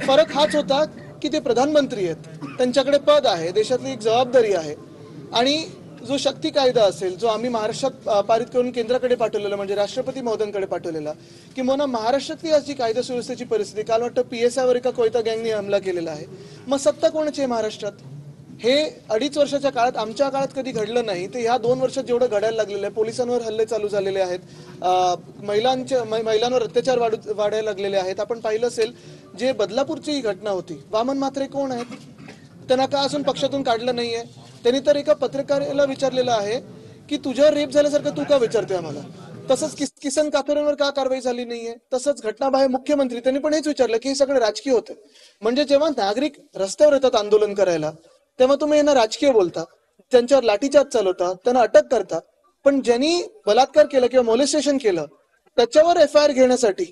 फरक हाच होता की ते प्रधानमंत्री आहेत, त्यांच्याकडे पद आहे, देशातली एक जबाबदारी आहे आणि जो शक्ती कायदा असेल जो आम्ही महाराष्ट्रात पारित करून केंद्राकडे पाठवलेला म्हणजे राष्ट्रपती महोदयांकडे पाठवलेला किंवा महाराष्ट्रातली आज जी कायदा सुव्यवस्थेची परिस्थिती काल वाटतं PSI वर एका कोयता गँगने हमला केलेला आहे. मग सत्ता कोणाची आहे महाराष्ट्रात? हे 2.5 वर्षाच्या काळात आमच्या काळात कधी घडलं नाही ते ह्या 2 वर्षात जेवढं घडायला लागलेलं आहे. पोलिसांवर हल्ले चालू झालेले आहेत, महिलांवर अत्याचार वाढायला लागलेले आहेत. आपण पाहिलं असेल जे बदलापूरची ही घटना होती, वामन म्हात्रे कोण आहेत? त्यांना का अजून पक्षातून काढलं नाहीये? त्यांनी तर एका पत्रकाराला विचारलेलं आहे की तुझ्यावर रेप झाल्यासारखं तू का विचारतोय आम्हाला? तसंच किसन काथोरेंवर का कारवाई झाली नाहीये? तसंच घटनाबाह्य मुख्यमंत्री त्यांनी पण हेच विचारलं की हे सगळं राजकीय होतं. म्हणजे जेव्हा नागरिक रस्त्यावर येतात आंदोलन करायला तेव्हा तुम्ही यांना राजकीय बोलता, त्यांच्यावर लाठीचार्ज चालवता, त्यांना अटक करता, पण ज्यांनी बलात्कार केला किंवा मोलेस्टेशन केलं त्याच्यावर FIR घेण्यासाठी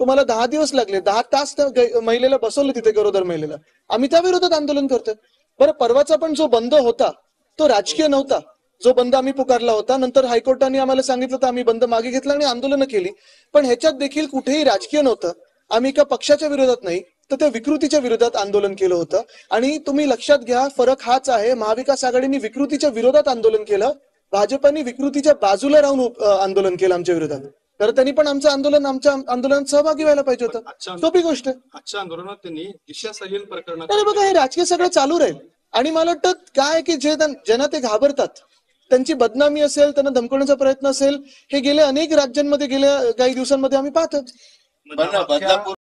तुम्हाला 10 दिवस लागले, 10 तास त्या महिलेला बसवलं तिथे, गरोदर महिलेला. आम्ही त्या विरोधात आंदोलन करतोय. बरं, परवाचा पण जो बंद होता तो राजकीय नव्हता. जो बंद आम्ही पुकारला होता, नंतर हायकोर्टाने आम्हाला सांगितलं तर आम्ही बंद मागे घेतला आणि आंदोलनं केली, पण ह्याच्यात देखील कुठेही राजकीय नव्हतं. आम्ही एका पक्षाच्या विरोधात नाही तर त्या विकृतीच्या विरोधात आंदोलन केलं होतं. आणि तुम्ही लक्षात घ्या, फरक हाच आहे, महाविकास आघाडीने विकृतीच्या विरोधात आंदोलन केलं, भाजपाने विकृतीच्या बाजूला राहून आंदोलन केलं आमच्या विरोधात. तर त्यांनी पण आमच्या आंदोलनात सहभागी व्हायला पाहिजे होतं. सोपी गोष्ट आहे. आजच्या आंदोलनात त्यांनी दिशा सह्यन प्रकरणात अरे बघा, हे राजकीय सगळं चालू राहील. आणि मला वाटतं काय की ज्यांना ते घाबरतात त्यांची बदनामी असेल, त्यांना धमकवण्याचा प्रयत्न असेल, हे गेल्या अनेक राज्यांमध्ये गेल्या काही दिवसांमध्ये आम्ही पाहतो. बदलापूर